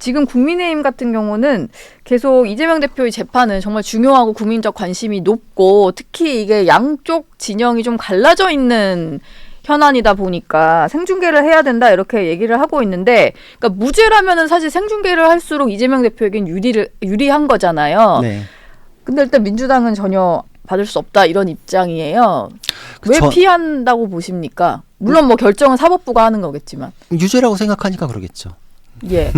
지금 국민의힘 같은 경우는 계속 이재명 대표의 재판은 정말 중요하고 국민적 관심이 높고 특히 이게 양쪽 진영이 좀 갈라져 있는 현안이다 보니까 생중계를 해야 된다 이렇게 얘기를 하고 있는데 그러니까 무죄라면은 사실 생중계를 할수록 이재명 대표에겐 유리한 거잖아요. 네. 근데 일단 민주당은 전혀 받을 수 없다 이런 입장이에요. 왜 피한다고 보십니까? 물론 뭐 결정은 사법부가 하는 거겠지만. 유죄라고 생각하니까 그러겠죠. 예.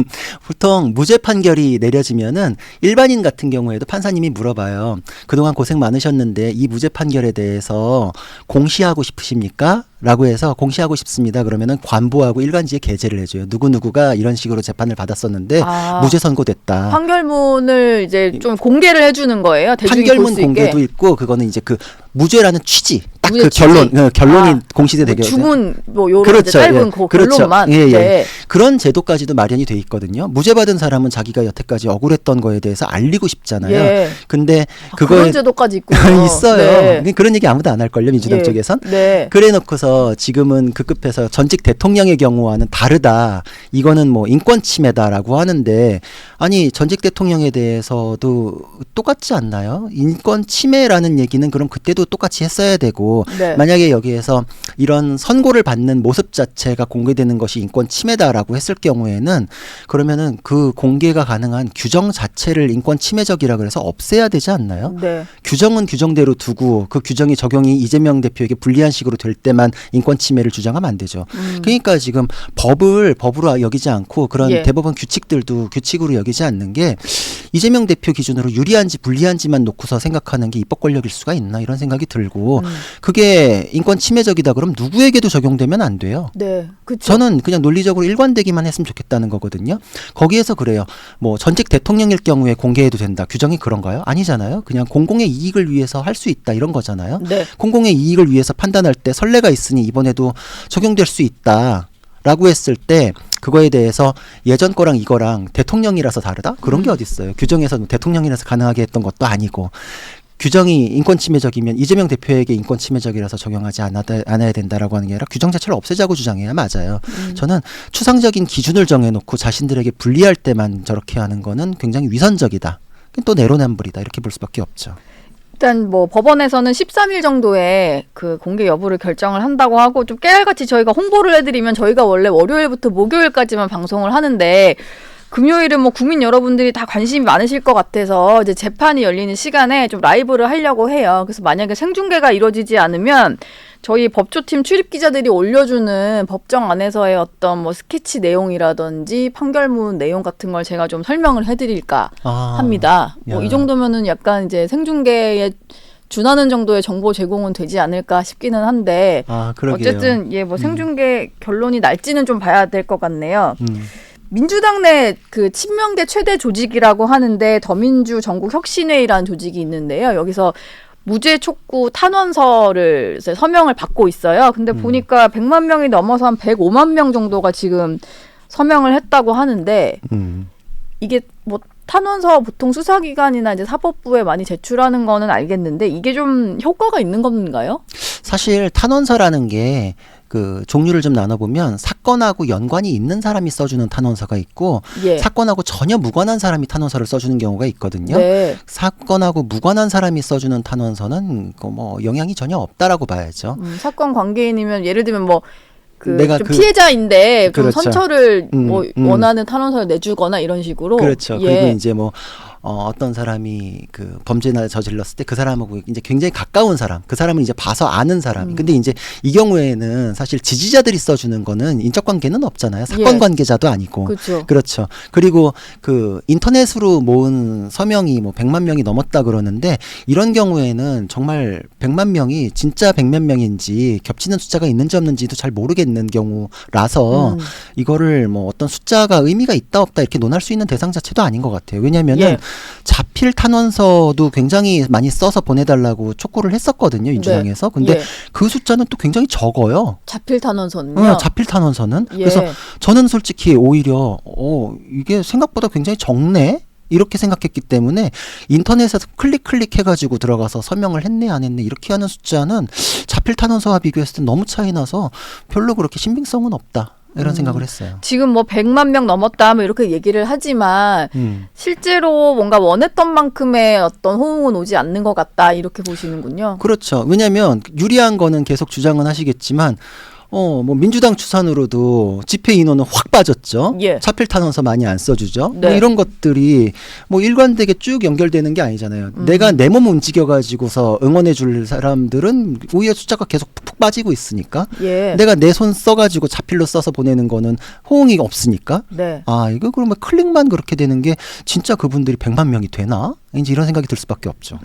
보통 무죄 판결이 내려지면은 일반인 같은 경우에도 판사님이 물어봐요. 그동안 고생 많으셨는데 이 무죄 판결에 대해서 공시하고 싶으십니까? 라고 해서 공시하고 싶습니다. 그러면은 관보하고 일간지에 게재를 해줘요. 누구누구가 이런 식으로 재판을 받았었는데 무죄 선고됐다. 판결문을 이제 좀 공개를 해주는 거예요. 판결문 공개도 있고 그거는 이제 그 무죄라는 취지, 딱 그 결론이 공시돼 되게 주문 뭐 요런 그렇죠. 짧은 예. 그 그렇죠. 결론만. 예, 예. 네. 그런 제도까지도 마련이 돼 있거든요. 무죄 받은 사람은 자기가 여태까지 억울했던 거에 대해서 알리고 싶잖아요. 예. 근데 그런 제도까지 있군요. 있어요. 네. 그런 얘기 아무도 안 할 걸요, 민주당 쪽에선. 네. 그래놓고서 지금은 그 급에서 전직 대통령의 경우와는 다르다. 이거는 뭐 인권 침해다라고 하는데 아니 전직 대통령에 대해서도 똑같지 않나요? 인권 침해라는 얘기는 그럼 그때도 똑같이 했어야 되고 네. 만약에 여기에서 이런 선고를 받는 모습 자체가 공개되는 것이 인권 침해다라고 했을 경우에는 그러면은 그 공개가 가능한 규정 자체를 인권 침해적이라 그래서 없애야 되지 않나요? 네. 규정은 규정대로 두고 그 규정이 적용이 이재명 대표에게 불리한 식으로 될 때만 인권 침해를 주장하면 안 되죠. 그러니까 지금 법으로 여기지 않고 그런 예. 대법원 규칙들도 규칙으로 여기지 않는 게 이재명 대표 기준으로 유리한지 불리한지만 놓고서 생각하는 게 입법 권력일 수가 있나 이런 생각이 들고 그게 인권 침해적이다 그럼 누구에게도 적용되면 안 돼요. 네. 그쵸. 저는 그냥 논리적으로 일관되기만 했으면 좋겠다는 거거든요. 거기에서 그래요. 뭐 전직 대통령일 경우에 공개해도 된다. 규정이 그런가요? 아니잖아요. 그냥 공공의 이익을 위해서 할 수 있다 이런 거잖아요. 네. 공공의 이익을 위해서 판단할 때 선례가 있으니 이번에도 적용될 수 있다라고 했을 때 그거에 대해서 예전 거랑 이거랑 대통령이라서 다르다? 그런 게 어디 있어요. 규정에서 대통령이라서 가능하게 했던 것도 아니고 규정이 인권 침해적이면 이재명 대표에게 인권 침해적이라서 적용하지 않아야 된다라고 하는 게 아니라 규정 자체를 없애자고 주장해야 맞아요. 저는 추상적인 기준을 정해놓고 자신들에게 불리할 때만 저렇게 하는 거는 굉장히 위선적이다. 또 내로남불이다. 이렇게 볼 수밖에 없죠. 일단 뭐 법원에서는 13일 정도에 그 공개 여부를 결정을 한다고 하고 좀 깨알같이 저희가 홍보를 해드리면 저희가 원래 월요일부터 목요일까지만 방송을 하는데 금요일은 뭐 국민 여러분들이 다 관심이 많으실 것 같아서 이제 재판이 열리는 시간에 좀 라이브를 하려고 해요. 그래서 만약에 생중계가 이루어지지 않으면 저희 법조팀 출입 기자들이 올려주는 법정 안에서의 어떤 뭐 스케치 내용이라든지 판결문 내용 같은 걸 제가 좀 설명을 해드릴까 합니다. 뭐 이 정도면은 약간 이제 생중계에 준하는 정도의 정보 제공은 되지 않을까 싶기는 한데 어쨌든 예, 뭐 생중계 결론이 날지는 좀 봐야 될 것 같네요. 민주당 내 그 친명계 최대 조직이라고 하는데 더민주 전국혁신회의라는 조직이 있는데요. 여기서 무죄 촉구 탄원서를 서명을 받고 있어요. 근데 보니까 100만 명이 넘어서 한 105만 명 정도가 지금 서명을 했다고 하는데 이게 뭐 탄원서 보통 수사기관이나 이제 사법부에 많이 제출하는 거는 알겠는데 이게 좀 효과가 있는 건가요? 사실 탄원서라는 게 그 종류를 좀 나눠보면 사건하고 연관이 있는 사람이 써주는 탄원서가 있고 예. 사건하고 전혀 무관한 사람이 탄원서를 써주는 경우가 있거든요. 네. 사건하고 무관한 사람이 써주는 탄원서는 뭐 영향이 전혀 없다라고 봐야죠. 사건 관계인이면 예를 들면 뭐 내가 좀 피해자인데 좀 그렇죠. 선처를 뭐 원하는 탄원서를 내주거나 이런 식으로. 그렇죠. 예. 그리고 이제 뭐 어떤 사람이 그 범죄나 저질렀을 때 그 사람하고 이제 굉장히 가까운 사람, 그 사람은 이제 봐서 아는 사람. 근데 이제 이 경우에는 사실 지지자들이 써주는 거는 인적 관계는 없잖아요. 사건 예. 관계자도 아니고. 그렇죠. 그렇죠. 그리고 그 인터넷으로 모은 서명이 뭐 100만 명이 넘었다 그러는데 이런 경우에는 정말 100만 명이 진짜 100몇 명인지 겹치는 숫자가 있는지 없는지도 잘 모르겠는 경우라서 이거를 뭐 어떤 숫자가 의미가 있다 없다 이렇게 논할 수 있는 대상 자체도 아닌 것 같아요. 왜냐하면은 예. 자필 탄원서도 굉장히 많이 써서 보내달라고 촉구를 했었거든요. 민주당에서. 근데 예. 그 숫자는 또 굉장히 적어요. 자필 탄원서는요? 자필 탄원서는. 예. 그래서 저는 솔직히 오히려 이게 생각보다 굉장히 적네? 이렇게 생각했기 때문에 인터넷에서 클릭 해가지고 들어가서 서명을 했네 안 했네 이렇게 하는 숫자는 자필 탄원서와 비교했을 때 너무 차이 나서 별로 그렇게 신빙성은 없다. 이런 생각을 했어요. 지금 뭐 100만 명 넘었다 뭐 이렇게 얘기를 하지만 실제로 뭔가 원했던 만큼의 어떤 호응은 오지 않는 것 같다 이렇게 보시는군요. 그렇죠. 왜냐하면 유리한 거는 계속 주장은 하시겠지만 뭐 민주당 추산으로도 집회 인원은 확 빠졌죠. 예. 차필 탄원서 많이 안 써주죠. 네. 뭐 이런 것들이 뭐 일관되게 쭉 연결되는 게 아니잖아요. 내가 내 몸 움직여가지고서 응원해줄 사람들은 오히려 숫자가 계속 푹 빠지고 있으니까. 예. 내가 내 손 써가지고 차필로 써서 보내는 거는 호응이 없으니까. 네. 아 이거 그러면 클릭만 그렇게 되는 게 진짜 그분들이 100만 명이 되나? 이제 이런 생각이 들 수밖에 없죠.